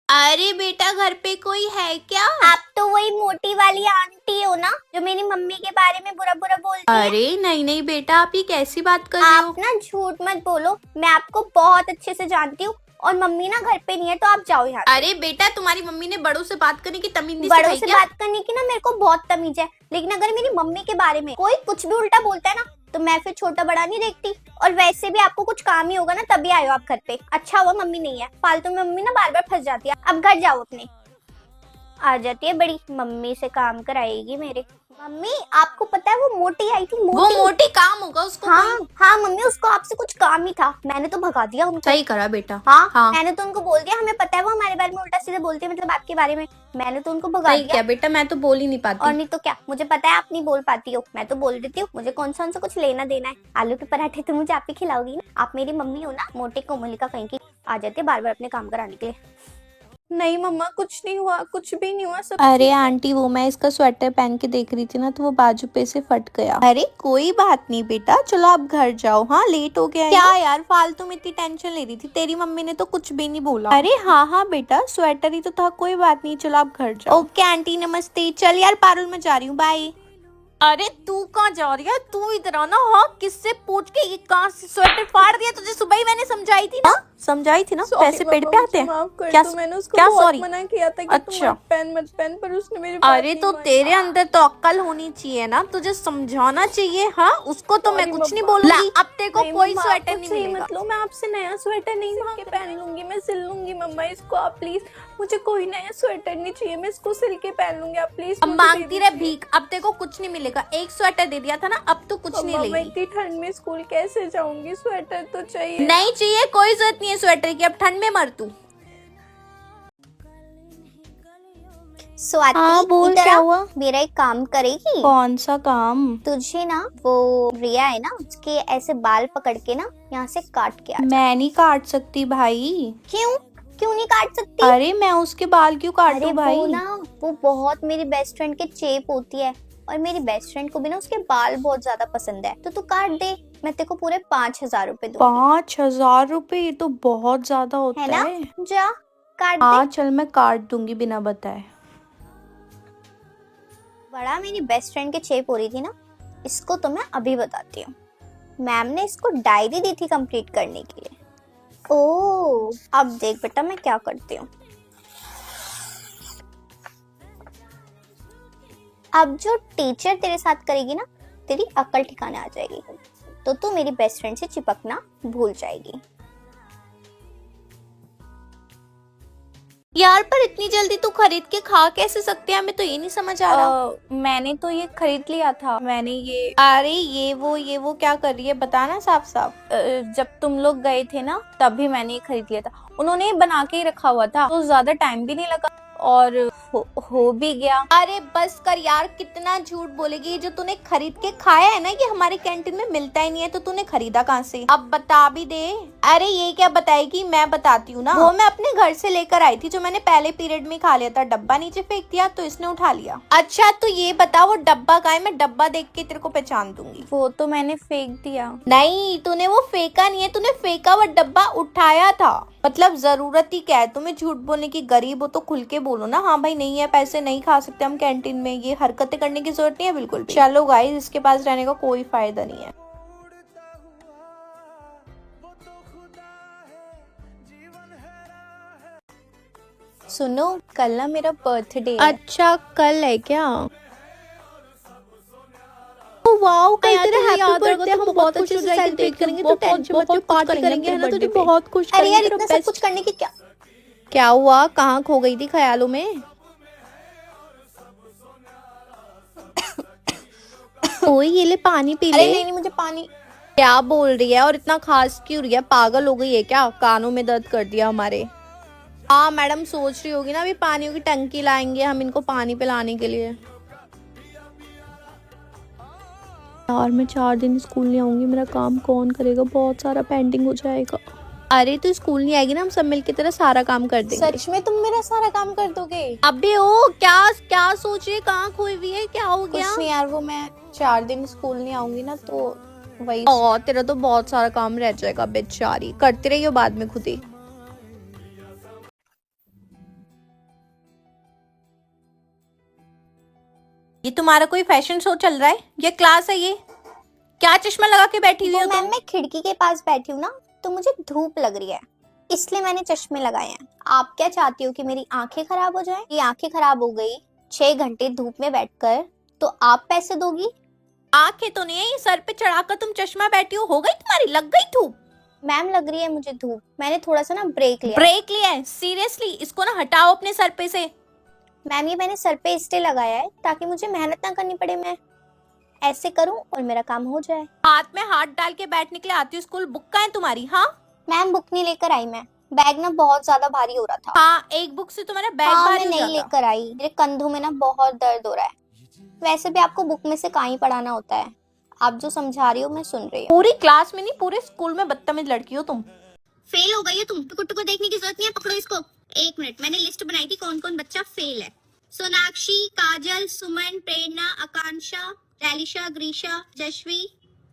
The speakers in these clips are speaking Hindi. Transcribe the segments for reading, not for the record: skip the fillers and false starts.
अरे बेटा, घर पे कोई है क्या? आप तो वही मोटी वाली आंटी हो ना, जो मेरी मम्मी के बारे में बुरा बुरा बोलती है। अरे नहीं नहीं बेटा, आप ये कैसी बात कर रहे आप हो? ना झूठ मत बोलो, मैं आपको बहुत अच्छे से जानती हूँ। और मम्मी ना घर पे नहीं है, तो आप जाओ यहाँ से। अरे बेटा, तुम्हारी मम्मी ने बड़ों से बात करने की तमीज नहीं बड़ों सिखाई से क्या? बात करने की ना मेरे को बहुत तमीज है, लेकिन अगर मेरी मम्मी के बारे में कोई कुछ भी उल्टा बोलता है ना, तो मैं फिर छोटा बड़ा नहीं देखती। और वैसे भी आपको कुछ काम ही होगा ना, तभी आए हो आप घर पे। अच्छा हुआ मम्मी नहीं है, फालतू में मम्मी ना बार बार फंस जाती है। अब घर जाओ अपने। आ जाती है बड़ी, मम्मी से काम कराएगी मेरे। मम्मी आपको पता है वो मोटी आई थी, वो मोटी। मोटी काम होगा उसको हाँ कोई। हाँ मम्मी, उसको आपसे कुछ काम ही था, मैंने तो भगा दिया उनको। सही करा बेटा। हाँ, मैंने तो उनको बोल दिया, हमें पता है वो हमारे बारे में उल्टा सीधा बोलती है, मतलब आपके बारे में। मैंने तो उनको भगा सही दिया। क्या बेटा, मैं तो बोल ही नहीं और पाती। नहीं तो क्या, मुझे पता है आप नहीं बोल पाती हो, मैं तो बोल देती हूँ। मुझे कौन सा उनसे कुछ लेना देना है। आलू के पराठे तो मुझे आप ही खिलाओगी ना, आप मेरी मम्मी हो ना। मोटे कोमलिका कहीं की आ जाती है बार बार अपने काम कराने के लिए। नहीं मम्मा, कुछ नहीं हुआ, कुछ भी नहीं हुआ, सब अरे ठीक है। आंटी, वो मैं इसका स्वेटर पहन के देख रही थी ना, तो वो बाजू पे से फट गया। अरे कोई बात नहीं बेटा, चलो आप घर जाओ। हाँ, लेट हो गया है। क्या यार, फालतू में इतनी टेंशन ले रही थी? तेरी मम्मी ने तो कुछ भी नहीं बोला। अरे हाँ हाँ बेटा, स्वेटर ही तो था, कोई बात नहीं, चलो आप घर जाओ। ओके आंटी, नमस्ते। चल यार पारुल, मैं जा रही हूँ, बाय। अरे तू कहाँ जा रही है? तू इधर आना। हाँ, किससे पूछ के ये कहाँ से स्वेटर फाड़ दिया? तुझे सुबह ही मैंने समझाई थी ना। समझाई थी ना, Sorry पैसे पेड़ पापा, पे आते मुझे हैं। माफ कर क्या दो। मैंने उसको क्या बहुत सॉरी? मना किया था कि अच्छा। तुम मत पहन, पर उसने मेरी बात अरे नहीं तो मानी। तेरे अंदर तो अक्ल होनी चाहिए ना, तुझे समझाना चाहिए। हाँ, उसको तो मैं Sorry कुछ नहीं मम्मा। बोलूंगी। अब तेरे को नहीं कोई मम्मा, आप स्वेटर नहीं मुझसे ही मिलेगा। मत लो, मैं आपसे नया स्वेटर नहीं सिल के पहन लूंगी, मैं सिल लूंगी मम्मा इसको। आप प्लीज, मुझे कोई नया स्वेटर नहीं चाहिए, मैं इसको सिल के पहन लूंगी। आप प्लीज अब मुझे दे मांगती रहे दीजिए। भीख। अब तेरे को कुछ नहीं मिलेगा। एक स्वेटर दे दिया था ना, अब तो कुछ नहीं मम्मा मैं लेगी। इतनी ठंड में स्कूल कैसे जाऊंगी? स्वेटर तो चाहिए। नहीं चाहिए, कोई जरूरत नहीं है स्वेटर की। अब ठंड में मर तू। स्वाति हाँ बोल, इधर क्या आ, हुआ? मेरा एक काम करेगी? कौन सा काम? तुझे ना वो रिया है ना, उसके ऐसे बाल पकड़ के ना यहाँ से काट के आ जा। मैं नहीं काट सकती भाई। क्यों? क्यों नहीं काट सकती? अरे मैं उसके बाल क्यों अरे काटूं भाई? वो ना, वो बहुत मेरी बेस्ट फ्रेंड के चेप होती है, और मेरी बेस्ट फ्रेंड को भी ना उसके बाल बहुत ज्यादा पसंद है, तो तू काट दे। मैं तेरे को पूरे 5,000 रुपए दूंगी। 5,000 रुपए? ये तो बहुत ज्यादा होता है ना? है। जा काट हाँ दे। चल, मैं काट दूंगी बिना बताए। बड़ा मेरी बेस्ट फ्रेंड के चेप हो रही थी ना, इसको तो मैं अभी बताती हूँ। मैम ने इसको डायरी दी थी कंप्लीट करने के लिए। ओ, अब देख बेटा मैं क्या करती हूँ। अब जो टीचर तेरे साथ करेगी ना, तेरी अकल ठिकाने आ जाएगी, तो तू मेरी बेस्ट फ्रेंड से चिपकना भूल जाएगी। यार पर इतनी जल्दी तू खरीद के खा कैसे सकते हैं? हमें तो ये नहीं समझ आ रहा। मैंने तो ये खरीद लिया था। मैंने ये अरे ये वो क्या कर रही है, बताना साफ साफ। जब तुम लोग गए थे ना, तभी मैंने ये खरीद लिया था। उन्होंने ये बना के ही रखा हुआ था, तो ज्यादा टाइम भी नहीं लगा और हो भी गया। अरे बस कर यार, कितना झूठ बोलेगी। ये जो तूने खरीद के खाया है ना, ये हमारे कैंटीन में मिलता ही नहीं है, तो तूने खरीदा कहाँ से? अब बता भी दे। अरे ये क्या बताएगी, मैं बताती हूँ ना। वो मैं अपने घर से लेकर आई थी, जो मैंने पहले पीरियड में खा लिया था। डब्बा नीचे फेंक दिया तो इसने उठा लिया। अच्छा तो ये बता, वो डब्बा कहाँ है? मैं डब्बा देख के तेरे को पहचान दूंगी। वो तो मैंने फेंक दिया। नहीं, तूने वो फेंका नहीं है, तूने फेंका वो डब्बा उठाया था। मतलब जरूरत ही क्या है तुम्हें झूठ बोलने की? गरीब हो तो खुल के बोलो ना, हाँ भाई नहीं है पैसे, नहीं खा सकते हम कैंटीन में। ये हरकतें करने की जरूरत नहीं है बिल्कुल भी। चलो गाइस, इसके पास रहने का कोई फायदा नहीं है। सुनो, कल ना मेरा बर्थडे है। अच्छा कल है क्या? वाओ, कल तेरा हैप्पी बर्थडे, हम बहुत अच्छे से सेलिब्रेट करेंगे। तो टेंशन मत ले, पार्टी करेंगे, है ना? तुझे बहुत खुश अरे यार करेंगे। इतना सब कुछ करने की क्या? क्या हुआ, कहाँ खो गई थी ख्यालों में? ओए ये ले पानी पी ले। अरे नहीं नहीं, मुझे पानी। क्या बोल रही है? और इतना खास क्यों रही है? पागल हो गई है क्या? कानों में दर्द कर दिया हमारे। हाँ मैडम सोच रही होगी ना, अभी पानी की टंकी लाएंगे हम इनको पानी पिलाने के लिए। यार मैं 4 दिन स्कूल नहीं आऊंगी, मेरा काम कौन करेगा? बहुत सारा पेंडिंग हो जाएगा। अरे तू स्कूल नहीं आएगी ना, हम सब मिलके तेरा सारा काम कर देंगे। सच में तुम मेरा सारा काम कर दोगे? अबे ओ, क्या क्या सोच रही है? कहाँ खोई हुई है? क्या हो गया? कुछ नहीं यार, वो मैं 4 दिन स्कूल नहीं आऊंगी ना, तो वही। तेरा तो बहुत सारा काम रह जाएगा बेचारी, करती रही हो बाद में खुद ही। ये तुम्हारा कोई फैशन शो चल रहा है? ये क्लास है? ये क्या चश्मा लगा के बैठी हुई हो मैम तुम? मैं खिड़की के पास बैठी हूँ ना, तो मुझे धूप लग रही है, इसलिए मैंने चश्मे लगाए हैं। आप क्या चाहती हो कि मेरी आंखें खराब हो जाए? ये आंखें खराब हो गई 6 घंटे धूप में बैठकर, तो आप पैसे दोगी? आंखें तो नहीं है, ये सर पे चढ़ाकर तुम चश्मा बैठी हो गई तुम्हारी? लग गई धूप? मैम लग रही है मुझे धूप, मैंने थोड़ा सा ना ब्रेक लिया। ब्रेक लिया है? सीरियसली इसको ना हटाओ अपने सर पे से। मैम ये मैंने सर पे इसलिए लगाया है ताकि मुझे मेहनत ना करनी पड़े, मैं ऐसे करूं और मेरा काम हो जाए। हाथ में हाथ डाल के बैठने के लिए आती हो स्कूल? बुक कहाँ है तुम्हारी? हाँ मैम बुक नहीं लेकर आई मैं, बैग ना बहुत ज्यादा भारी हो रहा था। हाँ, एक बुक से तुम्हारा बैग हाँ भारी मैं हो नहीं जाता। लेकर आई, मेरे कंधों में ना बहुत दर्द हो रहा है। वैसे भी आपको बुक में से कहाँ ही पढ़ाना होता है, आप जो समझा रही हो मैं सुन रही हूँ। पूरी क्लास में नहीं, पूरे स्कूल में बदतमीज लड़की हो तुम। फेल हो गई हो तुम, टुकु टुकु देखने की जरूरत नहीं है, पकड़ो इसको। 1 मिनट, मैंने लिस्ट बनाई थी कौन कौन बच्चा फेल है। सोनाक्षी, काजल, सुमन, प्रेरणा, आकांक्षा, रैलिशा, ग्रीशा, जशवी,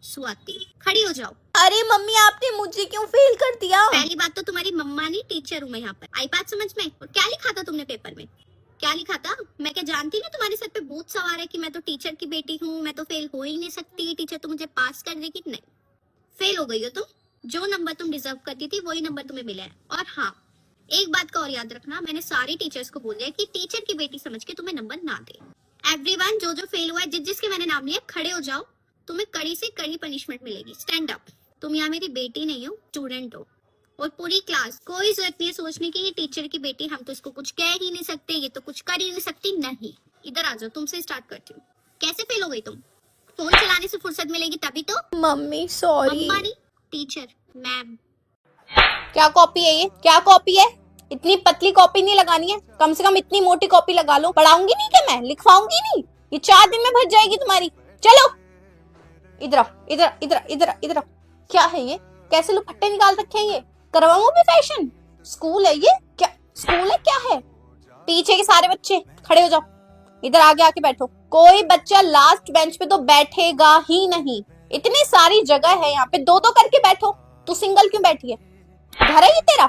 स्वाति। खड़ी हो जाओ। अरे मम्मी, आपने मुझे क्यों फेल कर दिया? पहली बात तो तुम्हारी मम्मा नहीं, टीचर हूँ मैं यहाँ पर। आई बात समझ में? और क्या लिखा था तुमने पेपर में? क्या लिखा था? मैं क्या जानती नहीं तुम्हारे सर पे भूत सवार है कि मैं तो टीचर की बेटी हूँ, मैं तो फेल हो ही नहीं सकती, टीचर तो मुझे पास कर देगी? नहीं, फेल हो गई हो तुम। जो नंबर तुम डिजर्व करती थी वही नंबर तुम्हें मिला है। और हाँ, एक बात का और याद रखना, मैंने सारी टीचर्स को बोल दिया कि टीचर की बेटी समझ के तुम्हें नंबर ना दे। एवरीवन, जो जो फेल हुआ है, जिसके मैंने नाम लिया, खड़े हो जाओ, तुम्हें कड़ी से कड़ी पनिशमेंट मिलेगी। Stand up. तुम यहाँ मेरी बेटी नहीं हो, स्टूडेंट हो। और पूरी क्लास, कोई जरूरत नहीं है सोचने की ये टीचर की बेटी, हम तो इसको कुछ कह ही नहीं सकते, ये तो कुछ कर ही नहीं सकती। नहीं, इधर आ जाओ, तुमसे स्टार्ट करती हूँ। कैसे फेल हो गई तुम? फोन चलाने से फुर्सत मिलेगी तभी तो। Mummy sorry. मम्मा नहीं, टीचर, मैम। क्या कॉपी है ये? क्या कॉपी है? इतनी पतली कॉपी नहीं लगानी है, कम से कम इतनी मोटी कॉपी लगा लो। पढ़ाऊंगी नहीं क्या मैं? लिखवाऊंगी नहीं? ये 4 दिन में भर जाएगी तुम्हारी। चलो इधर आओ, इधर इधर इधर इधर आओ। क्या है ये? कैसे लोग फट्टे निकाल रखे हैं? ये करवाऊं भी फैशन? स्कूल है ये? क्या स्कूल है? क्या है? पीछे के सारे बच्चे खड़े हो जाओ, इधर आगे आके बैठो। कोई बच्चा लास्ट बेंच पे तो बैठेगा ही नहीं, इतनी सारी जगह है यहाँ पे, 2-2 करके बैठो। तू सिंगल क्यों बैठी है? घर है ये तेरा?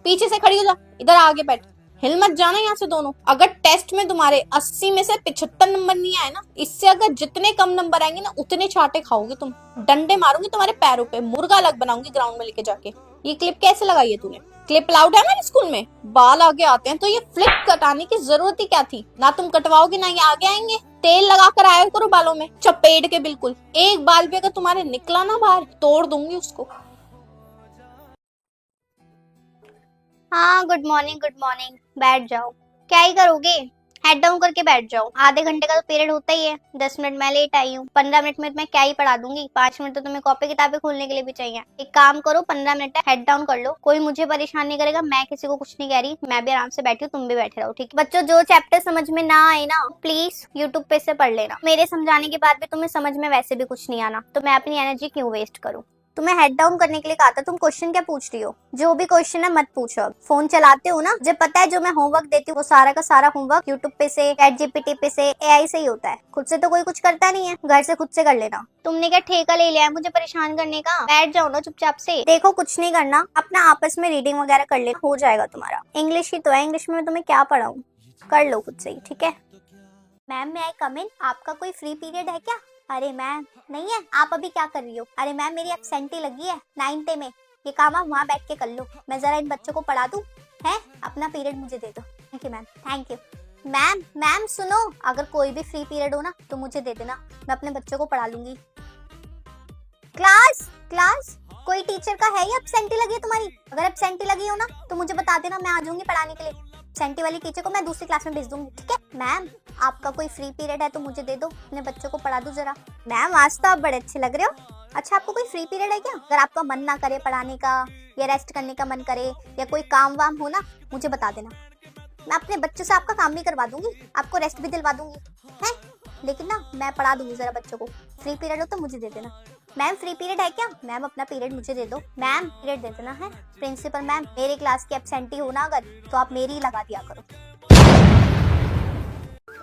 पीछे से खड़ी हो जा, इधर आगे बैठ। हिल मत जाना यहाँ से दोनों। अगर टेस्ट में तुम्हारे 80 में से 75 नंबर नहीं आए ना, इससे अगर जितने कम नंबर आएंगे ना, उतने चाटे खाओगे तुम। डंडे मारूंगी तुम्हारे पैरों पे, मुर्गा अलग बनाऊंगी ग्राउंड में लेके जाके। ये क्लिप कैसे लगाई है तूने? क्लिप लाउड है हमारे स्कूल में? बाल आगे आते हैं तो ये फ्लिप कटाने की जरूरत ही क्या थी? ना तुम कटवाओगे ना ये आगे आएंगे। तेल लगा कर आया करो बालों में, चपेट के बिल्कुल। एक बाल भी अगर तुम्हारे निकला ना बाहर, तोड़ दूंगी उसको। हाँ गुड मॉर्निंग, गुड मॉर्निंग। बैठ जाओ। क्या ही करोगे? हेड डाउन करके बैठ जाओ। आधे घंटे का तो पीरियड होता ही है। 10 मिनट मैं लेट आई हूँ, 15 मिनट में मैं क्या ही पढ़ा दूंगी। 5 मिनट तो तुम्हें कॉपी किताबें खोलने के लिए भी चाहिए। एक काम करो, 15 मिनट हेड डाउन कर लो, कोई मुझे परेशान नहीं करेगा, मैं किसी को कुछ नहीं कह रही, मैं भी आराम से बैठी हूँ, तुम भी बैठे रहो, ठीक है? बच्चों, जो चैप्टर समझ में ना आए ना, प्लीज यूट्यूब पे से पढ़ लेना। मेरे समझाने के बाद भी तुम्हें समझ में वैसे भी कुछ नहीं आना, तो मैं अपनी एनर्जी क्यों वेस्ट करूँ? तुम्हें हेड डाउन करने के लिए कहा था, तुम क्वेश्चन क्या पूछ रही हो? जो भी क्वेश्चन है मत पूछो। अब फोन चलाते हो ना, मुझे पता है जो मैं होमवर्क देती हूँ वो सारा का सारा होमवर्क यूट्यूब पे से, ChatGPT पे से, AI से ही होता है। खुद से तो कोई कुछ करता नहीं है, घर से खुद से कर लेना। तुमने क्या ठेका ले लिया है मुझे परेशान करने का? बैठ जाओ ना चुपचाप से। देखो कुछ नहीं करना, अपना आपस में रीडिंग वगैरह कर लेना, हो जाएगा तुम्हारा। इंग्लिश ही तो है, इंग्लिश में मैं तुम्हें क्या पढ़ाऊँ? कर लो खुद से ही, ठीक है? मैम मैं कम इन, आपका कोई फ्री पीरियड है क्या? अरे मैम नहीं है। आप अभी क्या कर रही हो? अरे मैम मेरी एब्सेंटी लगी है 9th में, ये काम आप वहाँ बैठ के कर लो, मैं जरा इन बच्चों को पढ़ा दूँ। है, अपना पीरियड मुझे दे दो। Thank you ma'am, thank you. Ma'am ma'am सुनो, अगर कोई भी फ्री पीरियड हो ना तो मुझे दे देना, मैं अपने बच्चों को पढ़ा लूंगी। क्लास क्लास, कोई टीचर का है या एब्सेंटी लगी है तुम्हारी? अगर एब्सेंटी लगी हो ना तो मुझे बता देना, मैं आ जाऊंगी पढ़ाने के लिए। एब्सेंटी वाली टीचर को मैं दूसरी क्लास में भेज दूंगी, ठीक है? मैम आपका कोई फ्री पीरियड है तो मुझे दे दो, अपने बच्चों को पढ़ा दो जरा। मैम आज तो आप बड़े अच्छे लग रहे हो। अच्छा आपको कोई फ्री पीरियड है क्या? अगर आपका मन ना करे पढ़ाने का, या रेस्ट करने का मन करे, या कोई काम वाम हो ना, मुझे बता देना, मैं अपने बच्चों से आपका काम भी करवा दूंगी, आपको रेस्ट भी दिलवा दूंगी, है? लेकिन ना मैं पढ़ा दूंगी जरा बच्चों को। फ्री पीरियड हो तो मुझे दे देना। मैम फ्री पीरियड है क्या? मैम अपना पीरियड मुझे दे दो। मैम पीरियड दे देना है। प्रिंसिपल मैम, मेरे क्लास की एब्सेंटी हो ना अगर, तो आप मेरी लगा दिया करो।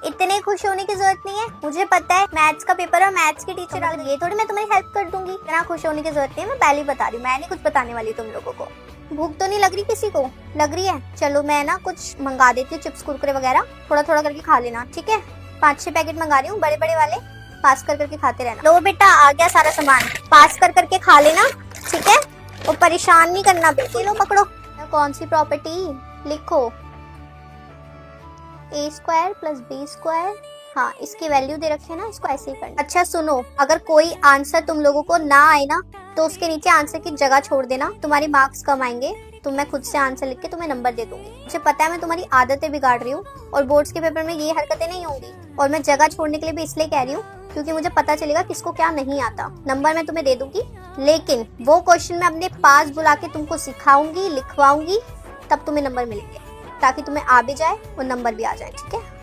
इतने खुश होने की जरूरत नहीं है, मुझे पता है मैथ्स का पेपर और मैथ्स की टीचर आ गई है, थोड़ी मैं तुम्हारी हेल्प कर दूंगी। इतना खुश होने की जरूरत नहीं है, मैं पहले ही बता रही हूँ, मैं नहीं कुछ बताने वाली तुम लोगों को। भूख तो नहीं लग रही किसी को? लग रही है? चलो मैं ना कुछ मंगा देती हूँ, चिप्स कुरकुरे वगैरह, थोड़ा थोड़ा करके खा लेना, ठीक है? 5-6 पैकेट मंगा रही हूँ बड़े बड़े वाले, पास कर करके खाते रहना। लो बेटा आ गया सारा सामान, पास कर करके खा लेना, ठीक है, और परेशान नहीं करना बेटे। लो पकड़ो। कौन सी प्रॉपर्टी लिखो, a² + b²। हाँ इसकी वैल्यू दे रखे है ना, इसको ऐसे ही करना। अच्छा सुनो, अगर कोई आंसर तुम लोगों को ना आए ना तो उसके नीचे आंसर की जगह छोड़ देना, तुम्हारे मार्क्स कम आएंगे। तो मैं खुद से आंसर लिख के तुम्हें नंबर दे दूंगी। मुझे पता है मैं तुम्हारी आदतें बिगाड़ रही हूँ और बोर्ड्स के पेपर में ये हरकतें नहीं होंगी। और मैं जगह छोड़ने के लिए भी इसलिए कह रही हूँ क्योंकि मुझे पता चलेगा किसको क्या नहीं आता। नंबर मैं तुम्हें दे दूंगी, लेकिन वो क्वेश्चन मैं अपने पास बुला के तुमको सिखाऊंगी, लिखवाऊंगी, तब तुम्हें नंबर मिलेंगे, ताकि तुम्हें आ भी जाए और नंबर भी आ जाए, ठीक है।